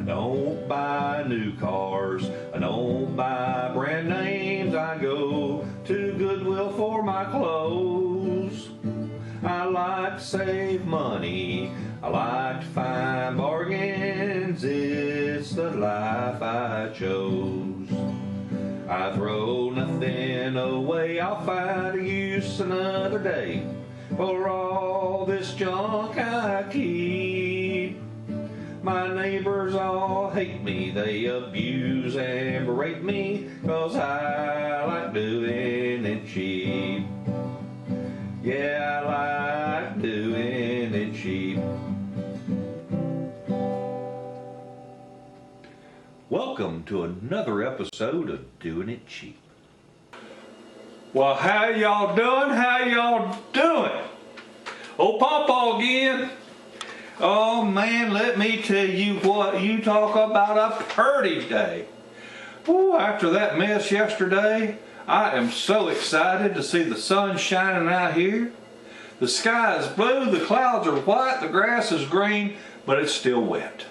I don't buy new cars, I don't buy brand names, I go to Goodwill for my clothes. I like to save money, I like to find bargains, it's the life I chose. I throw nothing away, I'll find a use another day for all this junk I keep. My neighbors all hate me, they abuse and berate me, 'cause I like doing it cheap. Yeah, I like doing it cheap. Welcome to another episode of Doing It Cheap. Well, how y'all doing? How y'all doing? Old Pawpaw again. Oh man, let me tell you what, you talk about a purty day. Ooh, after that mess yesterday, I am so excited to see the sun shining out here. The sky is blue, the clouds are white, the grass is green, but it's still wet.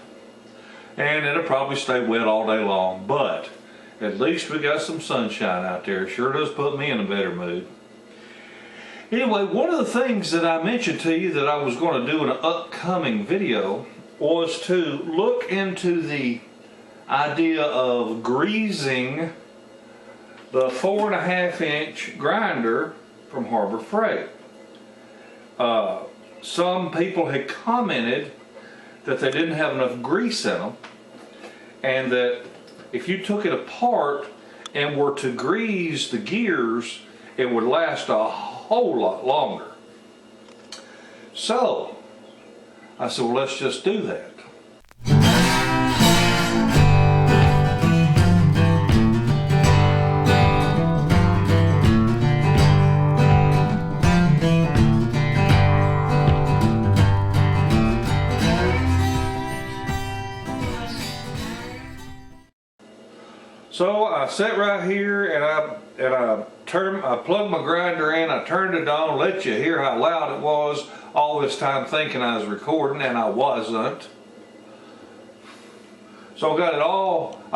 And it'll probably stay wet all day long, but at least we got some sunshine out there. Sure does put me in a better mood. Anyway, one of the things that I mentioned to you that I was going to do in an upcoming video was to look into the idea of greasing the 4.5-inch grinder from Harbor Freight. Some people had commented that they didn't have enough grease in them, and that if you took it apart and were to grease the gears, it would last a whole lot longer. So I said, well, let's just do that. So I sat right here and I plugged my grinder in, I turned it on, let you hear how loud it was all this time thinking I was recording, and I wasn't. So I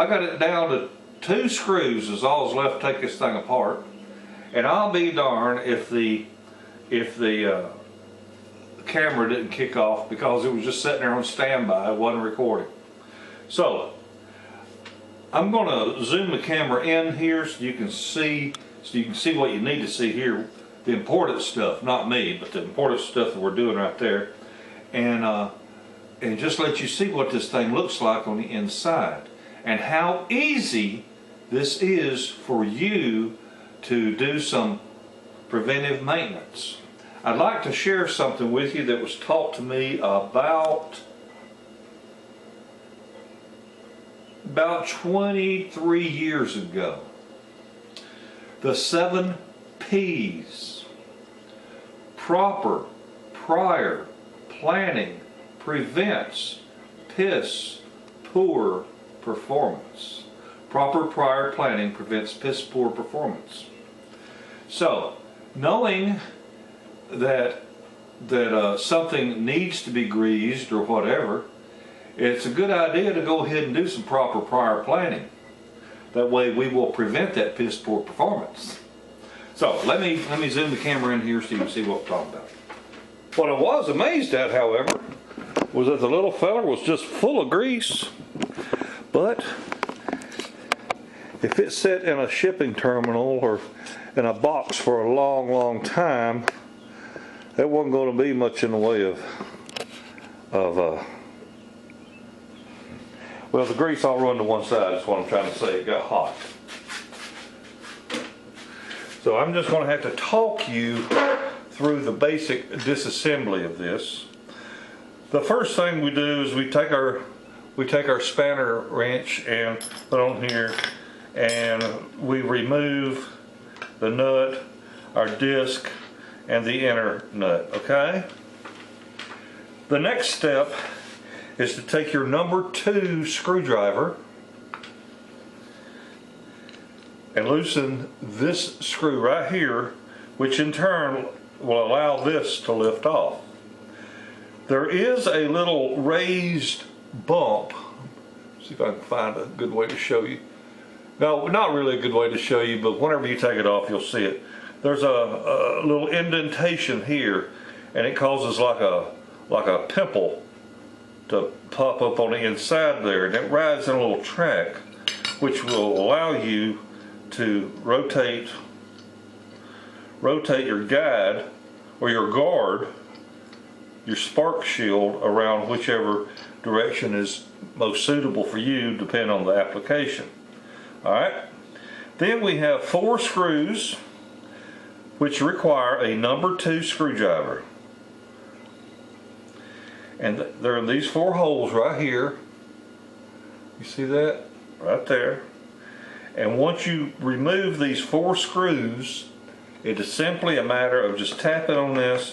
got it down to 2 screws is all that's left to take this thing apart. And I'll be darned if the camera didn't kick off, because it was just sitting there on standby, it wasn't recording. So I'm going to zoom the camera in here so you can see what you need to see here, the important stuff, not me, but the important stuff that we're doing right there, and just let you see what this thing looks like on the inside and how easy this is for you to do some preventive maintenance. I'd like to share something with you that was taught to me about 23 years ago. The 7 P's. Proper, prior, planning, prevents piss poor performance. Proper prior planning prevents piss poor performance. So, knowing that something needs to be greased or whatever, it's a good idea to go ahead and do some proper prior planning. That way we will prevent that piss poor performance. So let me zoom the camera in here so you can see what we're talking about. What I was amazed at, however, was that the little fella was just full of grease. But if it sat in a shipping terminal or in a box for a long, long time, that wasn't going to be much in the way of well, the grease all run to one side, is what I'm trying to say. It got hot. So I'm just going to have to talk you through the basic disassembly of this. The first thing we do is we take our spanner wrench and put on here, and we remove the nut, our disc, and the inner nut, okay? The next step is to take your number 2 screwdriver and loosen this screw right here, which in turn will allow this to lift off. There is a little raised bump See if I can find a good way to show you. No, not really a good way to show you, but whenever you take it off, you'll see it. There's a little indentation here, and it causes like a pimple to pop up on the inside there, and it rides in a little track, which will allow you to rotate your guide or your guard, your spark shield, around whichever direction is most suitable for you, depending on the application. Alright, then we have 4 screws which require a number 2 screwdriver, and there are these 4 holes right here. You see that? Right there. And once you remove these 4 screws, it is simply a matter of just tapping on this,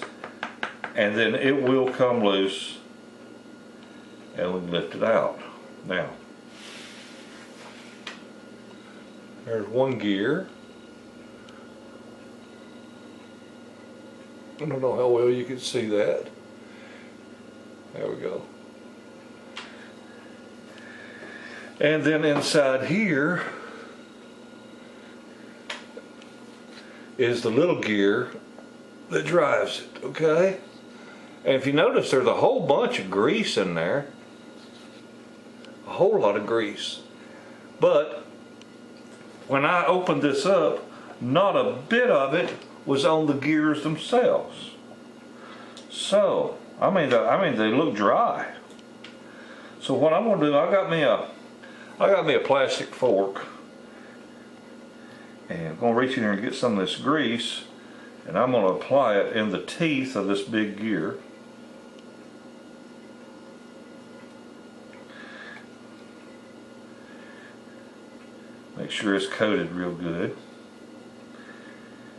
and then it will come loose and we lift it out. Now, there's one gear. I don't know how well you can see that. There we go. And then inside here is the little gear that drives it, okay? And if you notice, there's a whole bunch of grease in there. A whole lot of grease. But when I opened this up, not a bit of it was on the gears themselves. So, I mean they look dry. So what I'm gonna do, I got me a plastic fork, and I'm gonna reach in here and get some of this grease, and I'm gonna apply it in the teeth of this big gear. Make sure it's coated real good.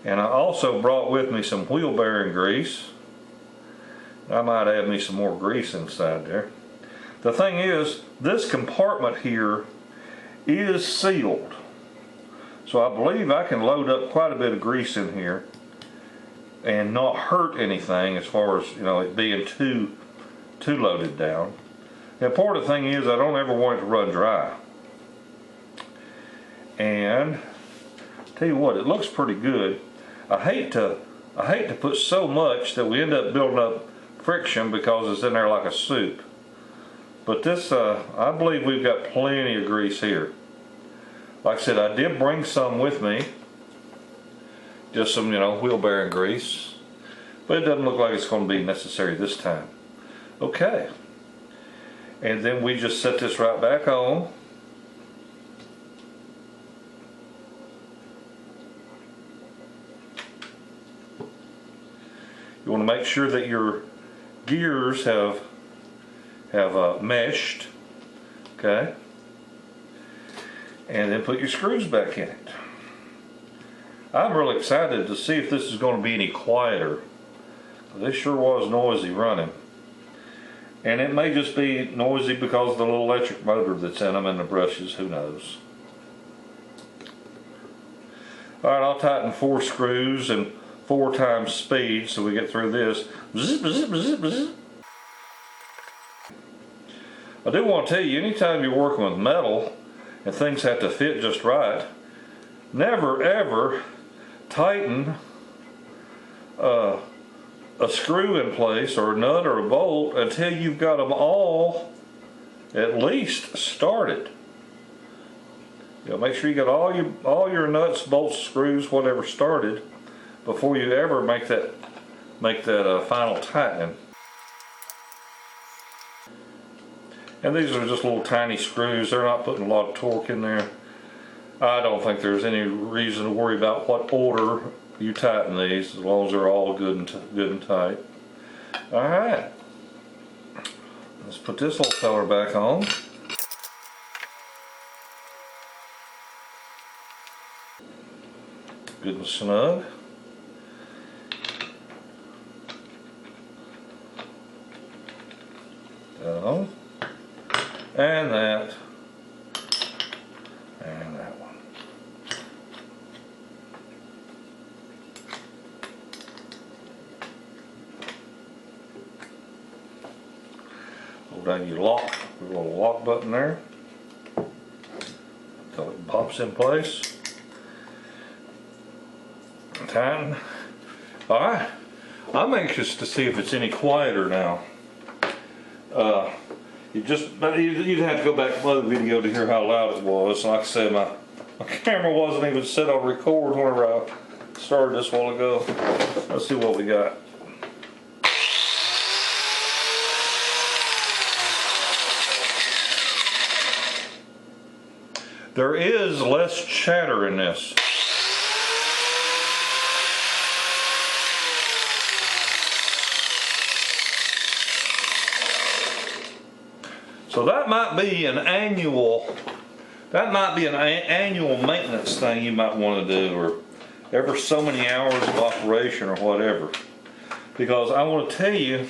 And I also brought with me some wheel bearing grease. I might add me some more grease inside there. The thing is, this compartment here is sealed. So I believe I can load up quite a bit of grease in here and not hurt anything, as far as, you know, it being too loaded down. The important thing is I don't ever want it to run dry. And tell you what, it looks pretty good. I hate to put so much that we end up building up friction because it's in there like a soup. But this, I believe we've got plenty of grease here. Like I said, I did bring some with me. Just some, you know, wheel bearing grease. But it doesn't look like it's going to be necessary this time. Okay. And then we just set this right back on. You want to make sure that your gears have meshed, okay? And then put your screws back in it. I'm really excited to see if this is going to be any quieter. This sure was noisy running. And it may just be noisy because of the little electric motor that's in them and the brushes, who knows. Alright, I'll tighten 4 screws and 4 times speed so we get through this. I do want to tell you, anytime you're working with metal and things have to fit just right, never ever tighten a screw in place or a nut or a bolt until you've got them all at least started. You know, make sure you got all your nuts, bolts, screws, whatever started before you ever make that final tightening. And these are just little tiny screws. They're not putting a lot of torque in there. I don't think there's any reason to worry about what order you tighten these, as long as they're all good and tight. All right, let's put this little feller back on. Good and snug. Down. And that. And that one. Hold down your little lock button there. So it pops in place. Tighten. Alright. I'm anxious to see if it's any quieter now. You'd have to go back to the video to hear how loud it was. Like I said, my camera wasn't even set on record whenever I started this a while ago. Let's see what we got. There is less chatter in this. So that might be an annual maintenance thing you might want to do, or every so many hours of operation or whatever. Because I want to tell you,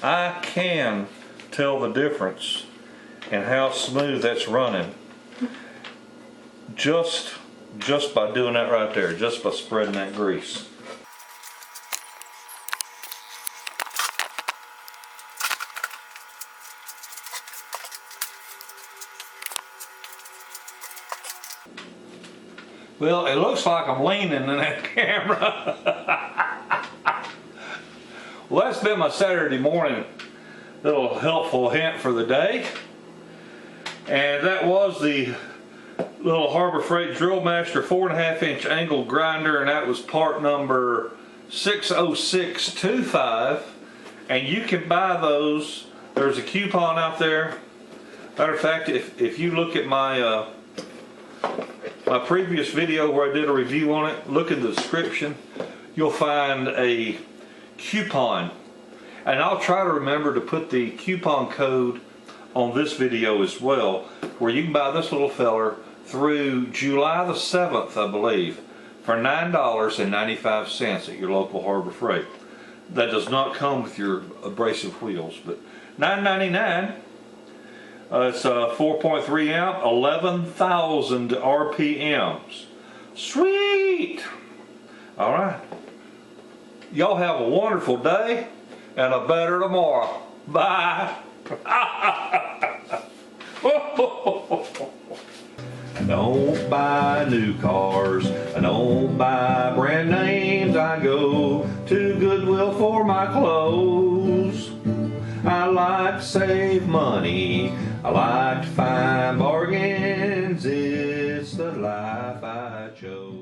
I can tell the difference in how smooth that's running just by doing that right there, just by spreading that grease. Well, it looks like I'm leaning in that camera. Well, that's been my Saturday morning little helpful hint for the day. And that was the little Harbor Freight Drill Master 4.5-inch angle grinder, and that was part number 60625. And you can buy those. There's a coupon out there. Matter of fact, if you look at my previous video where I did a review on it, look in the description, you'll find a coupon. And I'll try to remember to put the coupon code on this video as well, where you can buy this little feller through July the 7th, I believe, for $9.95 at your local Harbor Freight. That does not come with your abrasive wheels, but $9.99. It's a 4.3 amp, 11,000 RPMs. Sweet! Alright. Y'all have a wonderful day and a better tomorrow. Bye! Don't buy new cars, I don't buy brand names, I go to Goodwill for my clothes. I like to save money, I like to find bargains, it's the life I chose.